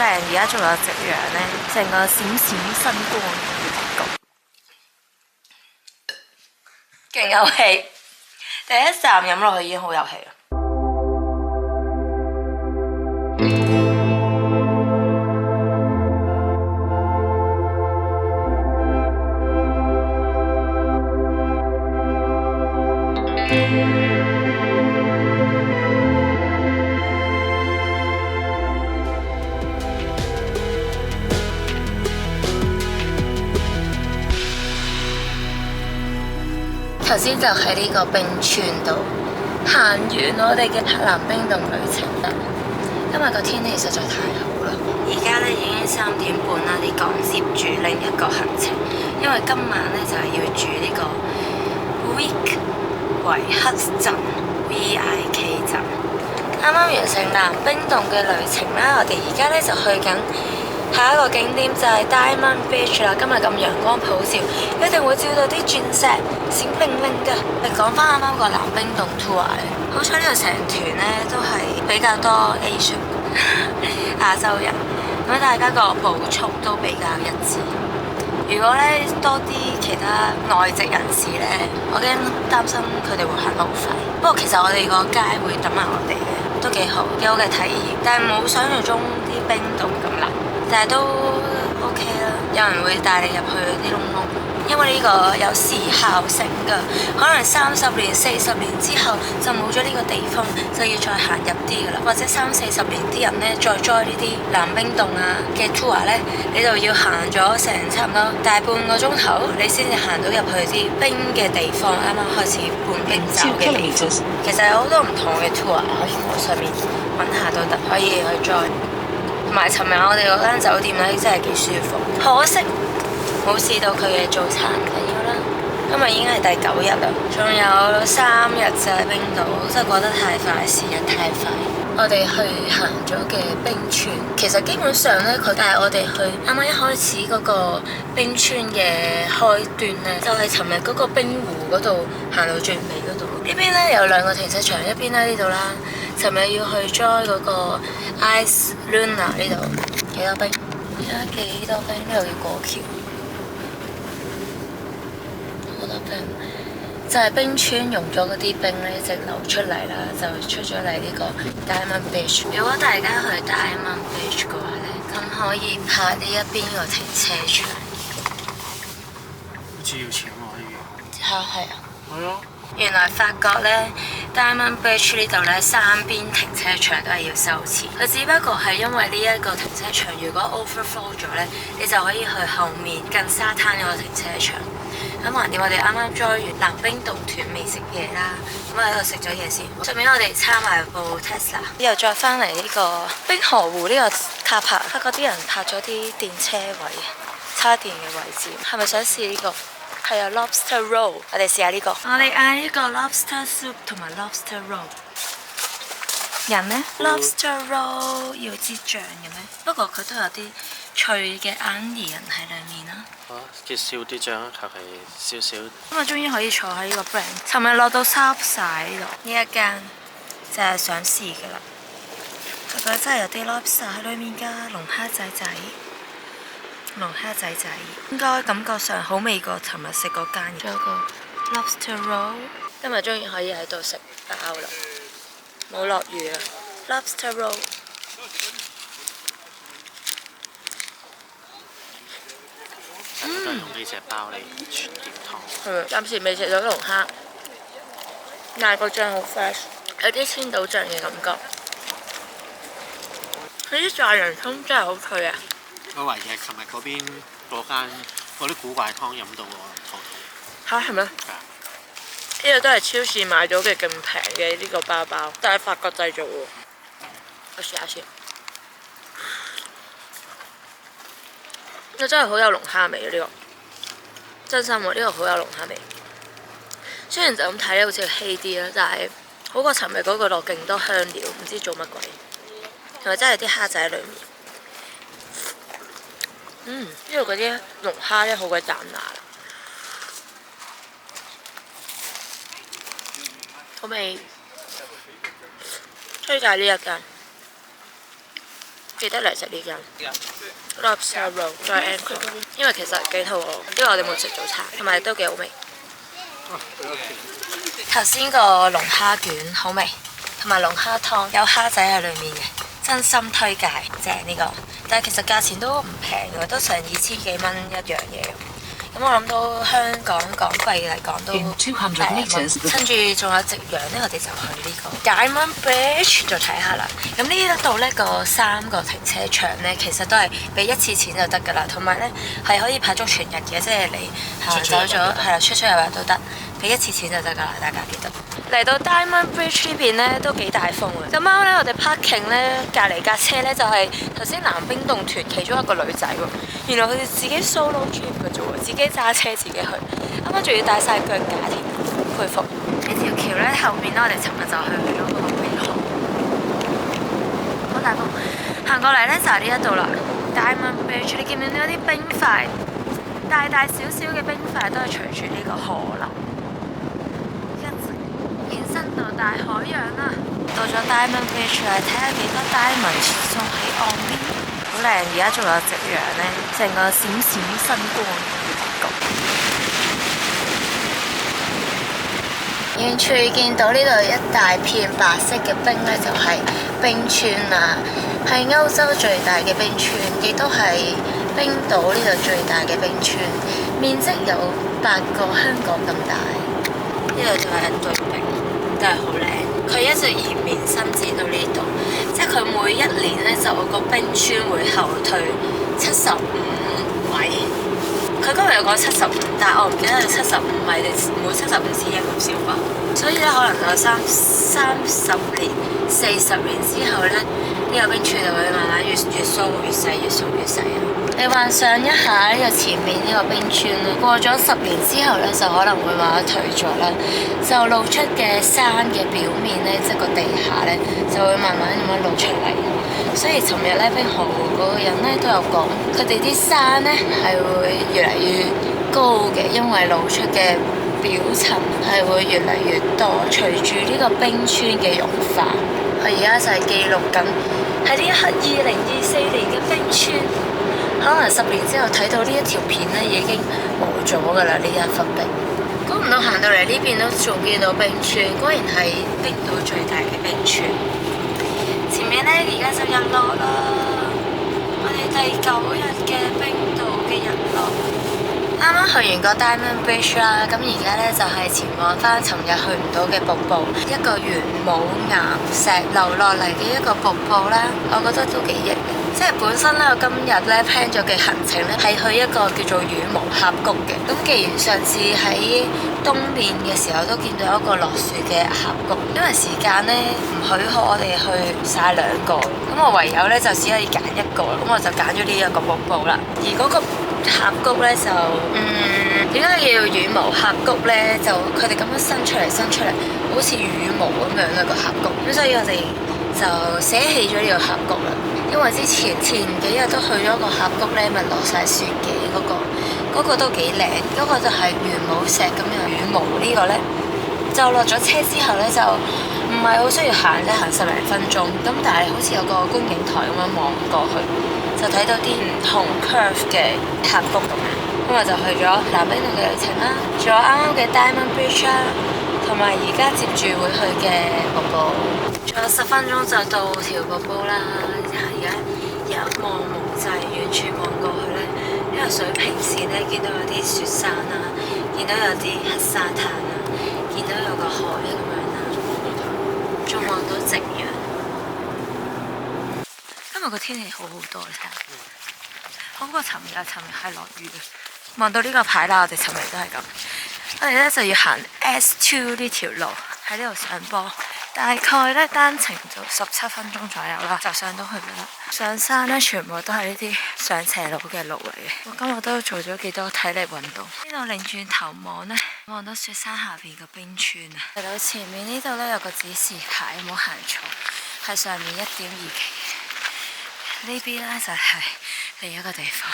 靚，而家仲有夕陽呢，成個閃閃生光嘅感覺，勁有氣。第一啖飲落去已經好有氣啦。頭先就喺呢個冰川度行完我哋嘅南冰洞旅程啦。今日個天氣實在太好啦！而家咧已經3點半啦，你趕接住另一個行程，因為今晚咧就係要住呢個 Vik 維克鎮 VIK 鎮。啱啱完成南冰洞嘅旅程啦，我哋而家咧就去緊下一個景點就係 Diamond Beach 啦。今日咁陽光普照，一定會照到啲鑽石閃靈靈㗎。講翻啱啱個南冰洞 tour 咧，好彩呢度成團咧都係比較多 Asian 亞洲人，咁大家個步速都比較一致。如果咧多啲其他外籍人士咧，我驚擔心佢哋會行得好快。不過其實我哋個街會等埋我哋嘅，都幾好嘅體驗。但係冇想象中啲冰洞咁難，但係都 OK 啦。有人會帶你入去啲窿窿，因為呢個有時效性㗎，可能30年、40年之後就冇咗呢個地方，就要再行入啲㗎啦。或者30-40年啲人咧再 join 呢啲南冰洞啊嘅 tour 咧，你就要行咗成差唔多大半個鐘頭，你先至行到入去啲冰嘅地方，啱啱開始半冰爪嘅地方。其實有好多唔同嘅 tour 可以喺上面揾下都得，可以去 join。同埋尋日我哋嗰間酒店咧真係幾舒服，可惜冇試到佢嘅早餐，唔緊要啦。今日已經係第9日啦，仲有3日就喺冰島，真係過得太快，時日太快。我哋去行咗嘅冰川，其實基本上咧，佢帶我哋去啱啱一開始嗰個冰川嘅開端咧，就係尋日嗰個冰湖嗰度行到最尾嗰度。呢邊咧有2個停車場，一邊喺呢度啦。尋日要去 join 嗰個 Ice Luna 呢度，幾多冰？而家幾多冰？呢度要過橋，好多冰。就係冰川融咗嗰啲冰咧，一直流出嚟啦，就出咗嚟呢個 Diamond Beach。如果大家去 Diamond Beach 嘅話咧，咁可以拍呢一邊個停車場。好似要錢喎，呢邊。係啊。係啊。原來法國咧 Diamond Beach 呢度咧3邊停車場都係要收錢。佢只不過係因為呢一個停車場如果 overflow 咗咧，你就可以去後面近沙灘嗰個停車場。咁橫掂我哋啱啱 join 完南冰洞團未食嘢啦，咁喺度食咗嘢先。順便我哋參埋部 Tesla，之後再翻嚟呢個冰河湖呢個卡帕，發覺啲人泊咗啲電車位，叉電嘅位置。係咪想試呢個？係啊 ，lobster roll， 我哋試下呢個。我哋嗌呢個 lobster soup 同埋 lobster roll。人呢 lobster roll 要支醬嘅咩？不過佢都有啲脆嘅 onion 喺裡面啦。叫少啲醬，求其少少。咁我終於可以坐喺呢個 brand。尋日落到濕晒呢度，呢一間就係想試嘅啦。佢真係有啲 lobster 喺裡面㗎，龍蝦仔仔。龍蝦仔仔應該感覺上好味過尋日食嗰間。仲有個 lobster roll， 今日終於可以喺度食飽啦，冇落雨啦。lobster roll， 都係用呢隻包嚟傳點湯。係暫時未食到龍蝦，但係個醬好 fresh， 有啲千島醬嘅感覺。佢啲炸洋葱真係好脆啊！我懷疑係琴日嗰邊嗰啲古怪湯飲到我肚痛。嚇係咩？係。呢個都係超市買到嘅勁平嘅呢個包包，但係法國製造喎。我試下先。呢真係好有龍蝦味啊！呢個真心喎，呢個好有龍蝦味。雖然就咁睇咧，好似稀啲啦，但係好過尋日嗰個落勁多香料，唔知做乜鬼。係咪真係啲蝦仔喺裡面？呢度嗰啲龍蝦咧好鬼彈牙，好味。推介呢一間，記得嚟食呢間 Lobster Roll 再 Anchor， 因為其實幾肚餓，因為我哋冇食早餐，同埋都幾好味。頭先個龍蝦卷好味，同埋龍蝦湯有蝦仔喺裡面嘅，真心推介，正呢個。但係其實價錢都唔平嘅，都成2000幾蚊一樣嘢。咁我諗到香港港幣嚟講都趁住仲有夕陽呢，我哋就去呢個 Diamond Bridge 再睇下啦。咁呢一度呢個3個停車場呢，其實都係俾一次錢就得㗎啦，同埋呢係可以排足全日嘅，即係你行走咗係啦，出入入都得，俾一次錢就得㗎啦，大家記得。嚟到 Diamond Bridge 呢邊呢都幾大風啊！咁啱呢，我哋 parking 呢隔離架車呢就係頭先南冰洞團其中一個女仔喎，原來佢哋自己 solo trip 嘅啫喎，自己揸車自己去，啱啱仲要帶晒腳架添，佩服！呢條橋呢後面呢，我哋尋日就去咗嗰個冰河，好大風，行過嚟呢就係呢一度啦 ，Diamond Bridge， 你見唔見到啲冰塊？大大小小嘅冰塊都係隨住呢個河流延伸到大海洋啦。到咗 Diamond Bridge 嚟睇下幾多 diamond 仲喺岸邊，好靚！而家仲有夕陽呢，成個閃閃生光嘅感覺。遠處見到呢度一大片白色嘅冰呢，就係冰川啦，係歐洲最大嘅冰川，亦都係冰島呢度最大嘅冰川，面積有8個香港咁大。呢度就係一堆冰，都係好靚。佢一直延綿伸展到呢度，即係佢每一年呢，就個冰川會後退75米。佢今日有講75，但係我唔記得係75米定每75次一咁少吧。所以咧，可能有30年、40年之後咧，呢個冰川就會慢慢越縮越細，越縮越細啊！你幻想一下呢個前面呢個冰川咧，過咗10年之後咧，就可能會慢慢退咗啦，就露出嘅山嘅表面咧，即係個地下咧，就會慢慢咁樣露出嚟。所以尋日咧，冰河湖嗰個人咧都有講，佢哋啲山咧係會越嚟越高嘅，因為露出嘅表層係會越嚟越多，隨住呢個冰川嘅融化。我而家就係記錄緊喺呢一刻2024年嘅冰川，可能10年之後睇到呢一條片咧已經冇咗㗎啦，呢一忽冰。估唔到行到嚟呢邊都仲見到冰川，果然係冰島最大嘅冰川。前面咧而家就日落啦，我哋第9日嘅冰島嘅日落。啱啱去完個 Diamond Bridge 啦，咁而家咧就係前往翻尋日去唔到嘅瀑布，一個玄武岩石流落嚟嘅一個瀑布啦，我覺得都幾型嘅。即係本身咧，我今日咧 plan 咗嘅行程咧係去一個叫做羽毛峽谷嘅。咁既然上次喺東面嘅時候都見到一個落雪嘅峽谷，因為時間咧唔許可我哋去晒2個，咁我唯有咧就只可以揀一個，咁我就揀咗呢一個瀑布啦。而嗰個峽谷咧就點解叫羽毛峽谷咧？就佢哋咁樣伸出嚟，好似羽毛咁樣啦個峽谷。咁所以我哋就捨棄咗呢個峽谷啦。因為之前幾日都去咗個峽谷咧，咪落晒雪嘅嗰個都幾靚。嗰個就係玄武石咁樣羽毛呢個咧，就落咗車之後咧就唔係好需要行啫，行10零分鐘。咁但係好似有個觀景台咁樣望過去，就睇到啲唔同 curve 嘅峽谷咁樣。咁我就去咗南冰島嘅旅程啦，仲有啱啱嘅 Diamond Bridge 啦，同埋而家接住會去嘅瀑布。仲有10分鐘就到條瀑布啦，而家一望無際，完全望過去咧，呢個水平線咧見到有啲雪山啦，見到有啲黑沙灘啦，見到有個海咁樣啦，仲望到夕陽。今日個天氣好好多，你睇下，好過尋日係落雨嘅。望到呢個牌啦，我哋尋日都係咁。我哋咧就要行 S2 呢條路喺呢度上坡，大概咧單程就17分鐘左右啦，就上到去啦。上山咧全部都係呢啲上斜路嘅路嚟嘅。我今日都做咗幾多體力運動。呢度擰轉頭望咧，望到雪山下邊個冰川啊！嚟到前面呢度咧有個指示牌，冇行錯，係上面1.2 期。呢邊咧就係另一個地方。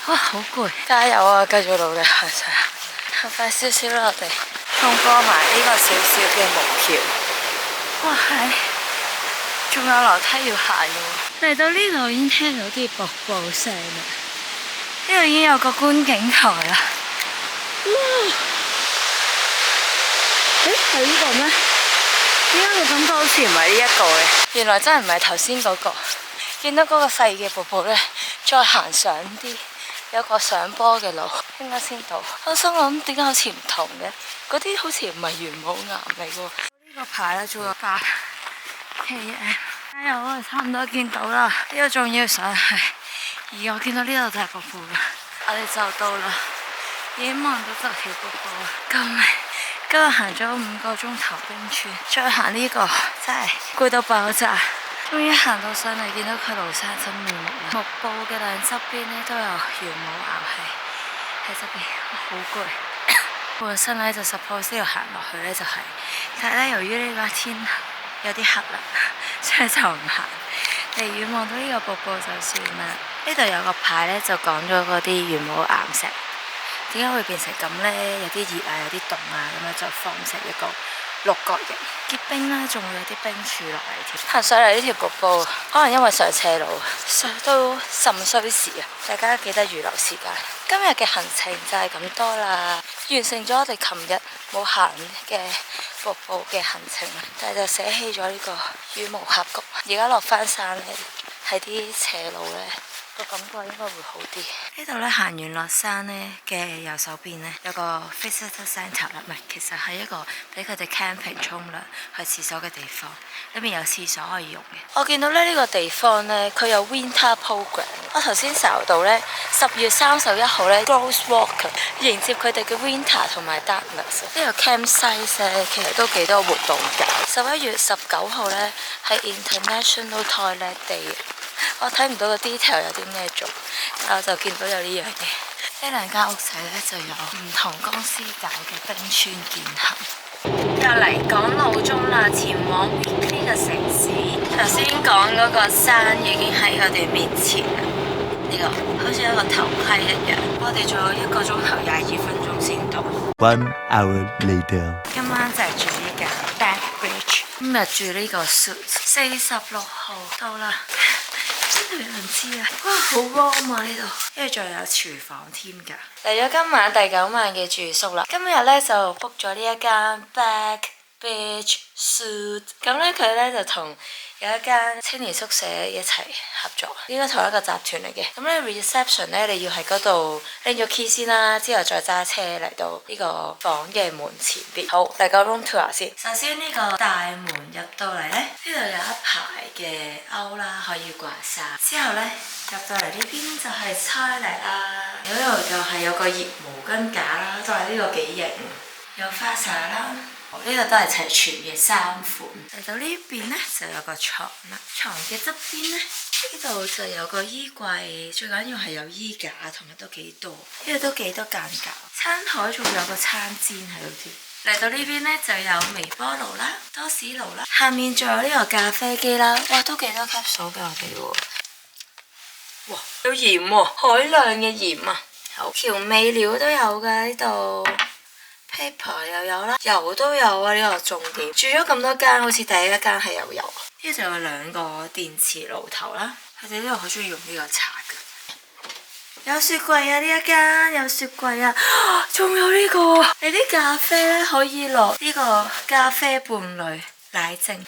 哇，好攰！加油啊，繼續努力向上。行快少少啦，我哋衝過埋呢個小小嘅木橋。哇，係仲有樓梯要行嘅喎。嚟到呢度已經聽到啲瀑布聲啦，呢度已經有個觀景台啦。哇！誒，係呢個咩？點解我感覺好似唔係呢一個嘅？原來真係唔係頭先嗰個。見到嗰個細嘅瀑布咧，再行上啲，有個上坡嘅路，應該先到。我心諗點解好似唔同嘅？嗰啲好似唔係玄武岩嚟喎。呢個牌咧，仲有8 km， 加油啊！差唔多見到啦，呢個仲要上去。而我見到呢度就係瀑布啦，我哋就到啦，已經望到就條瀑布啦。救命！今日行咗5個鐘頭冰川，再行呢個真係攰到爆炸。終於行到上嚟，見到佢廬山真面目啦。瀑布嘅兩側邊咧都有玄武岩喺側邊，好攰。本身咧就 suppose 要行落去咧就係，但係咧由於呢個天有啲黑啦，所以就唔行。離遠望到呢個瀑布就算啦。呢度有個牌咧就講咗嗰啲玄武岩石點解會變成咁呢？有啲熱啊，有啲凍啊，咁樣就放成一個六角形結冰啦，仲會有啲冰柱落嚟添。行上嚟呢條瀑布，可能因為上斜路，都甚需時啊！大家記得預留時間。今日嘅行程就係咁多啦，完成咗我哋琴日冇行嘅瀑布嘅行程，但係就捨棄咗呢個羽毛峽谷。而家落翻山咧，喺啲斜路咧，個感覺應該會好啲。呢度咧行完落山咧嘅右手邊咧有個 visitor centre 啦，唔係，其實係一個俾佢哋 camping 沖涼去廁所嘅地方。裏面有廁所可以用嘅。我見到咧呢個地方咧，佢有 winter program。我頭先搜到咧10月31號咧 Rose Walk 迎接佢哋嘅 winter 同埋 darkness。呢個 campsite 咧其實都幾多活動㗎。11月19號咧係 International Toilet Day。我睇唔到個 detail 有啲咩做，但我就見到有呢樣嘢。呢兩間屋仔咧就有唔同公司搞嘅冰川健行。又嚟港島中啦，前往 Weekley 嘅城市。頭先講嗰個山已經喺我哋面前啦，呢個好似一個頭盔一樣。我哋仲有1個鐘頭22分鐘先到。1 hour later。今晚就係住呢間 Back Bridge， 今日住呢個 suite。46號到啦。邊度有人知啊？哇，好 warm 啊呢度，跟住仲有廚房添㗎。嚟咗今晚第9晚嘅住宿啦。今日咧就 book 咗呢一間 Back Bridge Suite。咁咧佢咧就同有一間青年宿舍一齊合作，呢個同一個集團嚟嘅。咁咧 reception 咧你要喺嗰度拎咗 key 先啦，之後再揸車嚟到呢個房嘅門前邊。好，嚟個 room tour 先。首先呢個大門入到嚟咧，呢度有一排嘅勾啦，可以掛衫。之後咧入到嚟呢邊就係差嚟啦，呢度就係有個熱毛巾架啦，就係呢個幾型，有花灑啦。呢度都係齊全嘅3款。嚟到呢邊呢，就有個床啦，床嘅側邊呢，呢度就有個衣櫃，最緊要係有衣架，同埋都幾多，呢度都幾多間隔。餐台仲有個餐氈喺度添。嚟到呢邊呢，就有微波爐啦、多士爐啦，下面仲有呢個咖啡機啦。哇，都幾多級數俾我哋喎！哇，有鹽喎，海量嘅鹽啊！好，調味料都有㗎呢度。paper 又有啦，油都有啊！呢個重點。住咗咁多間，好似第一間係有油。呢度有2個電磁爐頭啦，佢哋呢度好中意用呢個茶嘅。有雪櫃啊！呢一間有雪櫃啊，仲有呢個。你啲咖啡咧可以落呢個咖啡伴侶奶精，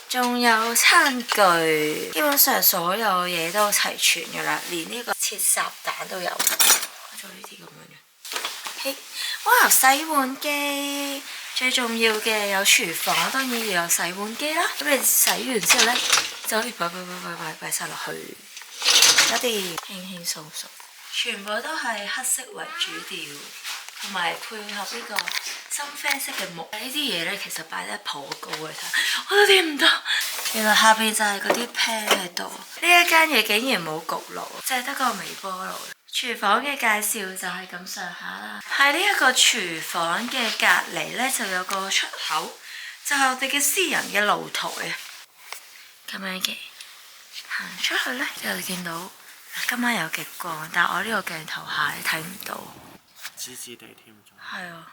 仲有餐具，基本上所有嘢都齊全噶啦，連呢個切烚蛋都有。做呢啲咁樣嘅。哇！洗碗機最重要嘅有廚房，當然要有洗碗機啦。咁你洗完之後呢，就可以擺晒落去，有啲輕輕鬆鬆，全部都係黑色為主調，同埋配合呢個深啡色嘅木。呢啲嘢呢，其實擺得頗高嘅，睇我都掂唔到。原來下邊就係嗰啲 pan 喺度。呢一間嘢竟然冇焗爐，淨係得個微波爐。廚房嘅介紹就係咁上下啦。喺呢一個廚房嘅隔離呢，就有個出口，就係我哋嘅私人嘅露台啊。咁樣嘅行出去呢，就見到今晚有極光，但係我呢個鏡頭下你睇唔到。紫紫地添咗。係啊，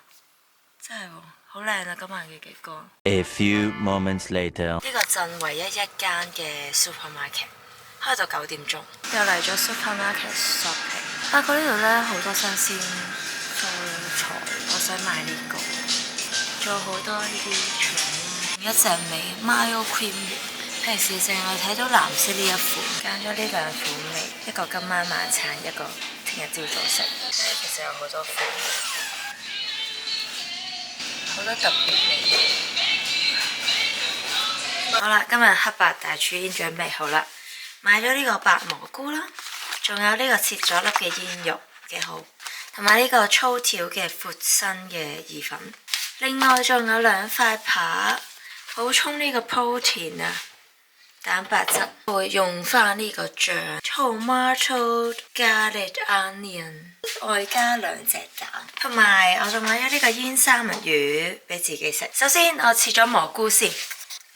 真係喎，好靚啊！今晚嘅極光。A few moments later. 呢個鎮唯一一間嘅 supermarket 開到9點鐘，又嚟咗 supermarket shopping。發覺呢度呢好多新鮮蔬菜，我想買呢個，仲有好多呢啲腸，一隻味 mayo cream 魚。平時淨係睇到藍色呢一款，揀咗呢兩款味，一個今晚晚餐，一個聽日朝早食。其實有好多款，好多特別味。好啦，今日黑白大廚已經準備好啦，買咗呢個白蘑菇啦，仲有呢個切咗粒嘅煙肉，幾好，同埋呢個粗條嘅闊身嘅意粉。另外仲有2塊扒，補充呢個 protein 啊，蛋白質。會用翻呢個醬 tomato garlic onion， 外加2隻蛋，同埋我仲買咗呢個煙三文魚俾自己食。首先我切咗蘑菇先。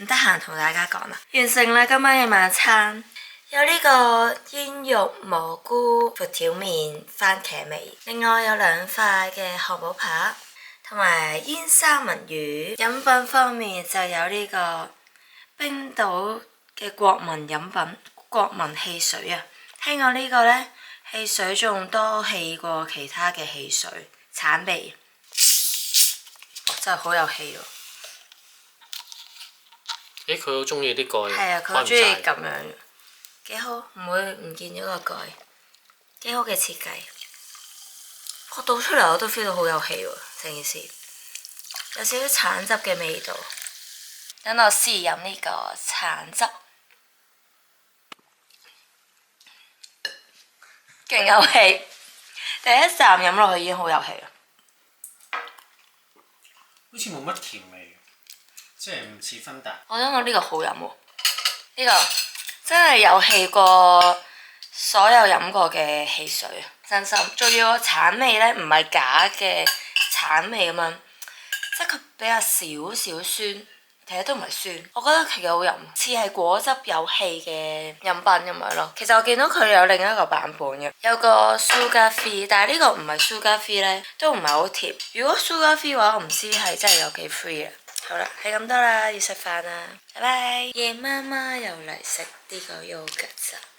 唔得閒同大家講啦，完成啦今晚嘅晚餐，有呢個煙肉蘑菇闊條麵番茄味，另外有2塊嘅漢堡扒，同埋煙三文魚。飲品方面就有呢個冰島嘅國民飲品國民汽水啊，聽講呢個呢，汽水仲多氣過其他嘅汽水，橙味，真係好有氣喎。咦，佢好中意啲蓋，係啊，佢好中意咁樣，幾好，唔會唔見咗個蓋，幾好嘅設計。我倒出嚟我都 feel 到好有氣喎，成件事有少少橙汁嘅味道。等我試飲呢個橙汁，勁有氣。第一啖飲落去已經好有氣啦，好似冇乜甜味。即係唔似芬達。我想講呢個好飲喎，呢個真係有氣過所有飲過嘅汽水，真心。仲要個橙味呢，唔係假嘅橙味咁樣，即係佢比較少少酸，其實都唔係酸。我覺得佢幾好飲，似係果汁有氣嘅飲品咁樣咯。其實我見到佢有另一個版本嘅，有個 sugar free， 但係呢個唔係 sugar free 呢，都唔係好甜。如果 sugar free 嘅話，我唔知係真係有幾 free 啊。好啦，係咁多啦，要食飯啦，拜拜。夜媽媽又嚟食呢個 yogurt，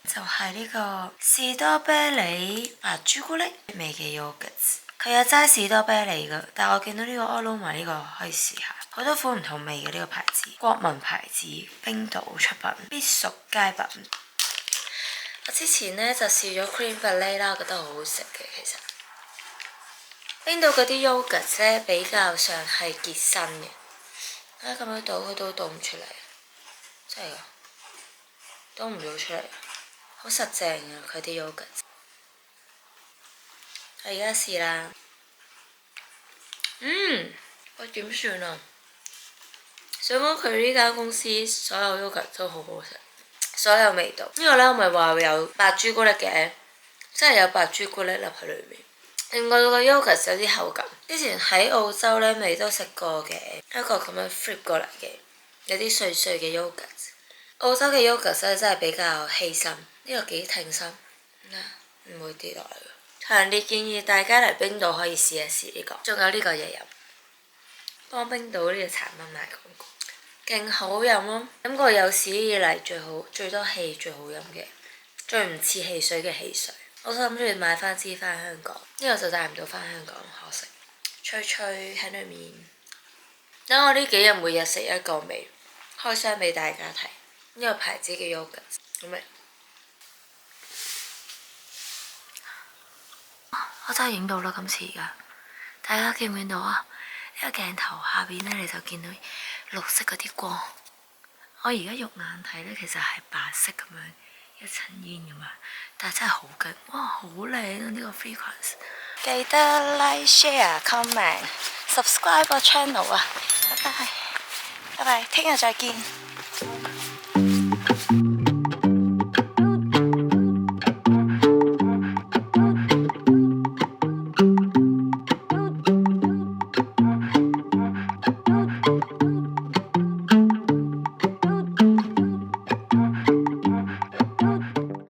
就係呢個士多啤梨白朱古力味嘅 yogurt。佢有齋士多啤梨㗎，但係我見到呢個我撈埋呢個可以試下，好多款唔同味嘅呢個牌子，國民牌子，冰島出品，必屬佳品。我之前呢就試咗 cream brulee 啦，我覺得好好食嘅其實。冰島嗰啲 yogurt 咧比較上係結身嘅。咁樣倒佢都倒唔出嚟，真係㗎，倒唔到出嚟，好實淨啊佢啲 yogurt。我而家試啦，喂點算啊？想講佢呢間公司所有 yogurt 都好好食，所有味道。呢個呢我咪話會有白朱古力嘅，真係有白朱古力粒喺裏面。另外個 yogurt 有啲口感，之前喺澳洲呢咪都食過嘅，一個咁樣 flip 過嚟嘅，有啲碎碎嘅 yogurt。澳洲嘅 yogurt 真係比較稀身，呢個幾挺身，唔會跌落嚟嘅。強烈建議大家嚟冰島可以試一試呢個，仲有呢個嘢飲，幫冰島呢個產品賣廣告，勁好飲咯！飲過有史以嚟最多氣最好飲嘅，最唔似汽水嘅汽水。我諗住買翻支翻香港，呢個就帶唔到翻香港，可惜。脆脆喺裏面。等我呢幾日每日食一個味，開箱俾大家睇。呢個牌子嘅 yogurt， 好味。我真係影到啦！今次而家，大家見唔見到啊？呢個鏡頭下邊呢，你就見到綠色嗰啲光。我而家肉眼睇呢，其實係白色咁樣。一層煙咁樣，但係真係好勁，哇，好靚啊！呢個 frequency， 記得 like、share、comment、subscribe 個 channel 啊！拜拜，拜拜，聽日再見。